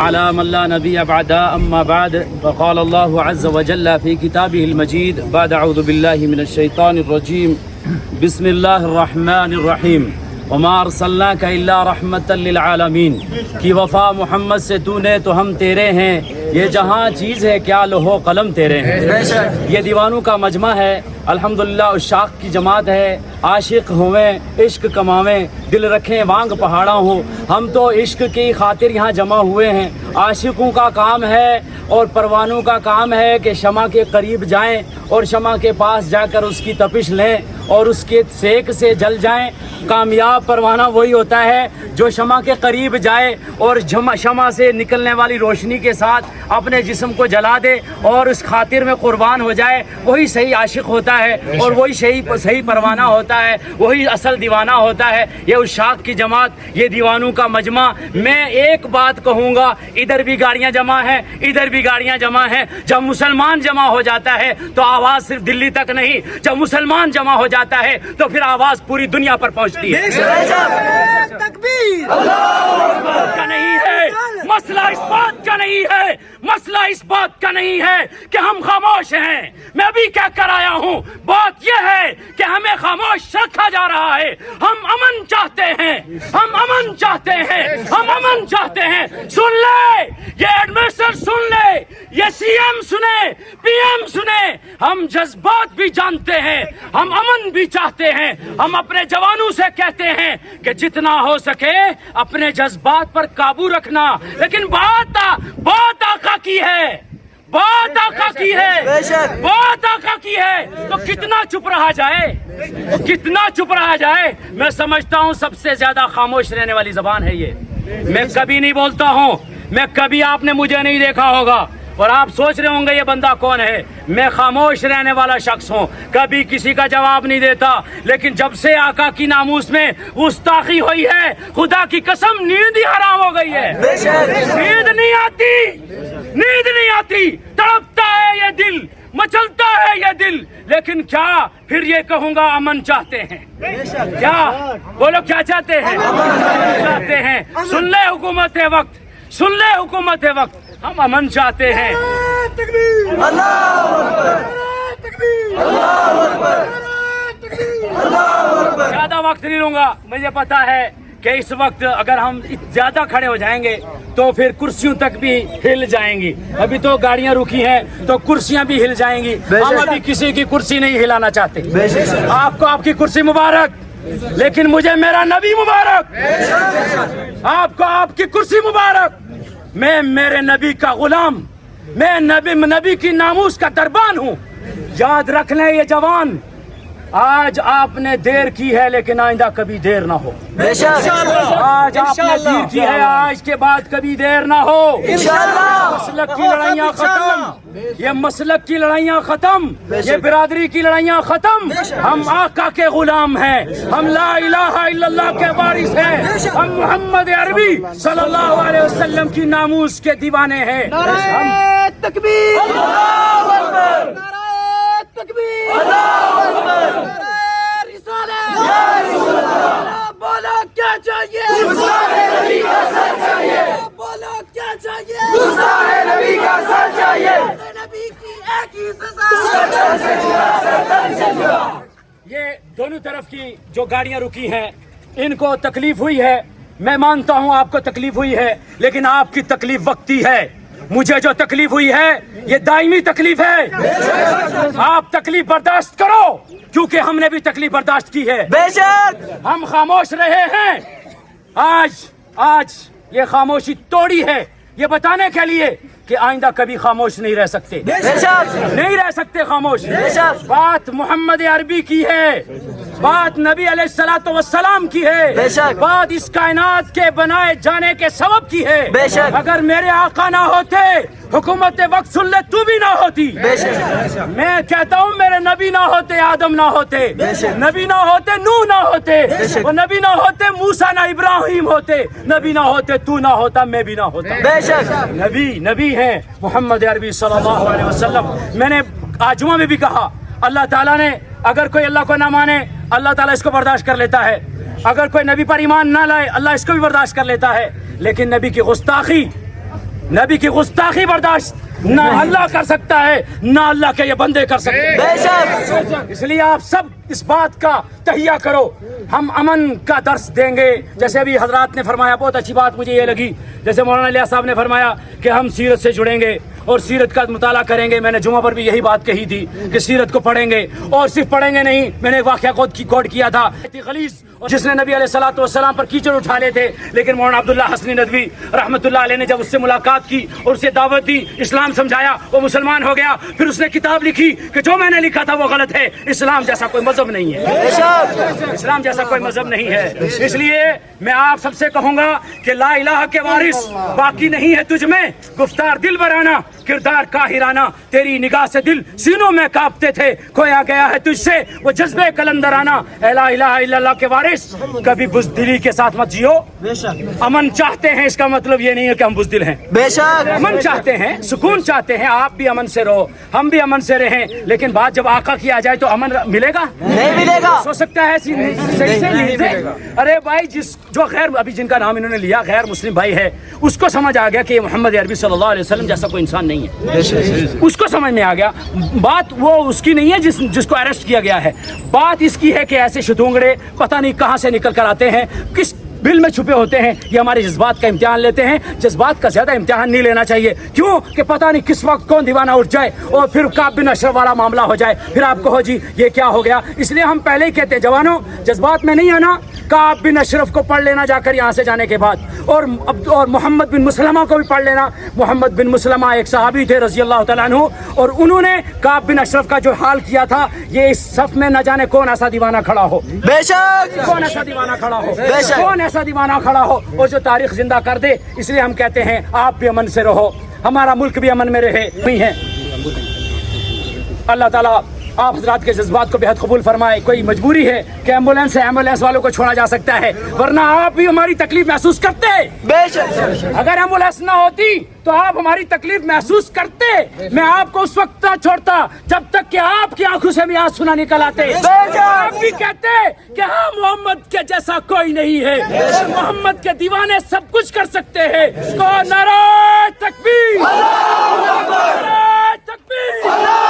على من لا نبي بعد أما بعد فقال الله عز وجل في كتابه المجيد بعد أعوذ بالله من الشيطان الرجيم بسم الله الرحمن الرحيم وما أرسلناك إلا رحمة للعالمين کی وفا محمد سے تو نے تو ہم تیرے ہیں، یہ جہاں چیز ہے کیا لوح و قلم تیرے ہیں۔ یہ دیوانوں کا مجمع ہے، الحمدللہ عشاق کی جماعت ہے، عاشق ہوئیں عشق کماویں دل رکھیں وانگ پہاڑا ہو۔ ہم تو عشق کی خاطر یہاں جمع ہوئے ہیں۔ عاشقوں کا کام ہے اور پروانوں کا کام ہے کہ شمع کے قریب جائیں اور شمع کے پاس جا کر اس کی تپش لیں اور اس کے سیک سے جل جائیں۔ کامیاب پروانہ وہی ہوتا ہے جو شمع کے قریب جائے اور شمع سے نکلنے والی روشنی کے ساتھ اپنے جسم کو جلا دے اور اس خاطر میں قربان ہو جائے، وہی صحیح عاشق ہوتا ہے اور وہی صحیح پروانہ ہوتا ہے، وہی اصل دیوانہ ہوتا ہے۔ یہ عشاق کی جماعت، یہ دیوانوں کا مجمع۔ میں ایک بات کہوں گا، ادھر بھی گاڑیاں جمع ہیں، ادھر بھی گاڑیاں جمع ہیں۔ جب مسلمان جمع ہو جاتا ہے تو آواز صرف دلی تک نہیں، جب مسلمان جمع ہو جاتا ہے تو پھر آواز پوری دنیا پر پہنچتی ہے۔ تکبیر کا نہیں ہے مسئلہ، اس بات کا نہیں ہے مسئلہ، اس بات کا نہیں ہے کہ ہم خاموش ہیں۔ میں بھی کہہ کر آیا ہوں، بات یہ ہے کہ ہمیں خاموش رکھا جا رہا ہے۔ ہم امن چاہتے ہیں، ہم امن چاہتے ہیں، ہم امن چاہتے ہیں۔ سن لے، یہ ایڈمنسٹر سن لے، یہ سی ایم سنے، پی ایم سنے، ہم جذبات بھی جانتے ہیں، ہم امن بھی چاہتے ہیں۔ ہم اپنے جوانوں سے کہتے ہیں کہ جتنا ہو سکے اپنے جذبات پر قابو رکھنا، لیکن بات آقا کی ہے، بات آقا کی ہے، بات آقا کی ہے، تو کتنا چپ رہا جائے، کتنا چپ رہا جائے۔ میں سمجھتا ہوں سب سے زیادہ خاموش رہنے والی زبان ہے یہ۔ میں کبھی نہیں بولتا ہوں، میں کبھی آپ نے مجھے نہیں دیکھا ہوگا اور آپ سوچ رہے ہوں گے یہ بندہ کون ہے۔ میں خاموش رہنے والا شخص ہوں، کبھی کسی کا جواب نہیں دیتا، لیکن جب سے آقا کی ناموس میں گستاخی ہوئی ہے، خدا کی قسم نیند ہی حرام ہو گئی ہے۔ نیند نہیں آتی، نیند نہیں آتی، تڑپتا ہے یہ دل، مچلتا ہے یہ دل، لیکن کیا پھر یہ کہوں گا امن چاہتے ہیں؟ کیا بولو، کیا چاہتے ہیں؟ امن چاہتے ہیں۔ سن لے حکومت وقت، سن لے حکومت وقت، ہم امن چاہتے ہیں۔ زیادہ وقت نہیں لوں گا، مجھے پتا ہے کہ اس وقت اگر ہم زیادہ کھڑے ہو جائیں گے تو پھر کرسیوں تک بھی ہل جائیں گی۔ ابھی تو گاڑیاں رکی ہیں تو کرسیاں بھی ہل جائیں گی۔ ہم ابھی کسی کی کرسی نہیں ہلانا چاہتے۔ آپ کو آپ کی کرسی مبارک، لیکن مجھے میرا نبی مبارک۔ آپ کو آپ کی کرسی مبارک، میں میرے نبی کا غلام، میں نبی کی ناموس کا دربان ہوں۔ یاد رکھ لیں یہ جوان، آج آپ نے دیر کی ہے لیکن آئندہ کبھی دیر نہ ہو۔ آج آپ نے دیر کی ہے، آج کے بعد کبھی دیر نہ ہو۔ مسلک کی لڑائیاں ختم، یہ مسلک کی لڑائیاں ختم، یہ برادری کی لڑائیاں ختم۔ ہم آقا کے غلام ہیں، ہم لا الہ الا اللہ کے وارث ہیں، ہم محمد عربی صلی اللہ علیہ وسلم کی ناموس کے دیوانے ہیں۔ نعرہ تکبیر، اللہ اکبر، نعرہ تکبیر، اللہ اکبر، نعرہ رسالت، بولو کیا چاہیے؟ گستاخ نبی کا سر چاہیے، بولو کیا چاہیے؟ گستاخ نبی کا سر چاہیے، نبی کی ایک ہی سزا۔ یہ دونوں طرف کی جو گاڑیاں رکی ہیں ان کو تکلیف ہوئی ہے، میں مانتا ہوں آپ کو تکلیف ہوئی ہے، لیکن آپ کی تکلیف وقتی ہے۔ مجھے جو تکلیف ہوئی ہے یہ دائمی تکلیف ہے۔ آپ تکلیف برداشت کرو، کیونکہ ہم نے بھی تکلیف برداشت کی ہے۔ بے شک ہم خاموش رہے ہیں، آج یہ خاموشی توڑی ہے یہ بتانے کے لیے کہ آئندہ کبھی خاموش نہیں رہ سکتے، نہیں رہ سکتے خاموش۔ بات محمد عربی کی ہے، بات نبی علیہ الصلوۃ والسلام کی ہے، بات اس کائنات کے بنائے جانے کے سبب کی ہے۔ اگر میرے آقا نہ ہوتے، حکومت وقت سن لے تو بھی نہ ہوتی۔ میں کہتا ہوں میرے نبی نہ ہوتے آدم نہ ہوتے، نبی نہ ہوتے نوح نہ ہوتے، اور نبی نہ ہوتے موسیٰ نہ ابراہیم ہوتے، نبی نہ ہوتے تو نہ ہوتا، میں بھی نہ ہوتا۔ نبی ہیں محمد عربی صلی اللہ علیہ وسلم۔ میں نے آج جمعہ میں بھی کہا، اللہ تعالیٰ نے اگر کوئی اللہ کو نہ مانے اللہ تعالیٰ اس کو برداشت کر لیتا ہے، اگر کوئی نبی پر ایمان نہ لائے اللہ اس کو بھی برداشت کر لیتا ہے، لیکن نبی کی گستاخی نبی کی گستاخی برداشت نہ اللہ کر سکتا ہے نہ اللہ کے یہ بندے کر سکتے ہیں. بے شک. اس لیے آپ سب اس بات کا تہیہ کرو. ہم امن کا درس دیں گے. جیسے ابھی حضرات نے فرمایا, بہت اچھی بات مجھے یہ لگی, جیسے مولانا الیاس صاحب نے فرمایا کہ ہم سیرت سے جڑیں گے اور سیرت کا مطالعہ کریں گے. میں نے جمعہ پر بھی یہی بات کہی تھی کہ سیرت کو پڑھیں گے, اور صرف پڑھیں گے نہیں. میں نے ایک واقعہ کوٹ کیا تھا, غلیظ جس نے نبی علیہ الصلوۃ والسلام پر کیچڑ اٹھا لے تھے, لیکن مولانا عبداللہ حسنی ندوی رحمۃ اللہ علیہ نے جب اس سے ملاقات کی اور اسے دعوت دی, اسلام سمجھایا, وہ مسلمان ہو گیا. پھر اس نے کتاب لکھی کہ جو میں نے لکھا تھا وہ غلط ہے, اسلام جیسا کوئی مذہب نہیں ہے, اسلام جیسا کوئی مذہب نہیں ہے. اس لیے میں آپ سب سے کہوں گا کہ لا الہ کے وارث باقی نہیں ہے تجھ میں. گفتار دل برانا, کردار کاہرانہ, تیری نگاہ سے دل سینوں میں کانپتے تھے, کھویا گیا ہے تجھ سے وہ جذبے کلندرانہ. اے لا الہ الا اللہ کے وارث کبھی بزدلی کے ساتھ مت جیو. امن چاہتے ہیں, اس کا مطلب یہ نہیں ہے کہ ہم بزدل ہیں. بے شک. امن چاہتے ہیں, سکون چاہتے ہیں. آپ بھی امن سے رہو, ہم بھی امن سے رہیں, لیکن بات جب آقا کی آ جائے تو امن ملے گا نہیں ملے گا. ہو سکتا ہے صحیح سے نہیں دے. ارے بھائی, جو غیر ابھی جن کا نام انہوں نے لیا غیر مسلم بھائی ہے, اس کو سمجھ آ گیا کہ یہ محمد عربی صلی اللہ علیہ وسلم جیسا کوئی انسان نہیں ہے. اس کو سمجھ میں آ گیا. بات وہ اس کی نہیں ہے جس کو اریسٹ کیا گیا ہے. بات اس کی ہے کہ ایسے شتونگڑے پتہ نہیں کہاں سے نکل کر آتے ہیں, کس بل میں چھپے ہوتے ہیں. یہ ہمارے جذبات کا امتحان لیتے ہیں. جذبات کا زیادہ امتحان نہیں لینا چاہیے. کیوں کہ پتہ نہیں کس وقت کون دیوانہ اٹھ جائے اور پھر کعب بن اشرف والا معاملہ ہو جائے, پھر آپ کہو جی یہ کیا ہو گیا. اس لیے ہم پہلے ہی کہتے ہیں جوانوں, جذبات میں نہیں آنا. کعب بن اشرف کو پڑھ لینا جا کر یہاں سے جانے کے بعد, اور محمد بن مسلمہ کو بھی پڑھ لینا. محمد بن مسلمہ ایک صحابی تھے رضی اللہ تعالیٰ عنہ, اور انہوں نے کعب بن اشرف کا جو حال کیا تھا, یہ اس صف میں نہ جانے کون ایسا دیوانہ کھڑا ہو. بے شک. کون ایسا دیوانہ کھڑا ہو, بے شک. کون ایسا دیوانہ کھڑا ہو اور جو تاریخ زندہ کر دے. اس لیے ہم کہتے ہیں آپ بھی امن سے رہو, ہمارا ملک بھی امن میں رہے. نہیں ہے اللہ تعالیٰ آپ حضرات کے جذبات کو بہت قبول فرمائے. کوئی مجبوری ہے کہ ایمبولینس ہے, ایمبولینس والوں کو چھوڑا جا سکتا ہے, ورنہ آپ بھی ہماری تکلیف محسوس کرتے. بے شک. اگر ایمبولینس نہ ہوتی تو آپ ہماری تکلیف محسوس کرتے. میں آپ کو اس وقت نہ چھوڑتا جب تک کہ آپ کی آنکھوں سے بھی آنسو نہ نکل آتے. آپ بھی کہتے کہ ہاں محمد کے جیسا کوئی نہیں ہے, محمد کے دیوانے سب کچھ کر سکتے ہیں. تو نعرہ تکبیر, نعرہ تکبیر.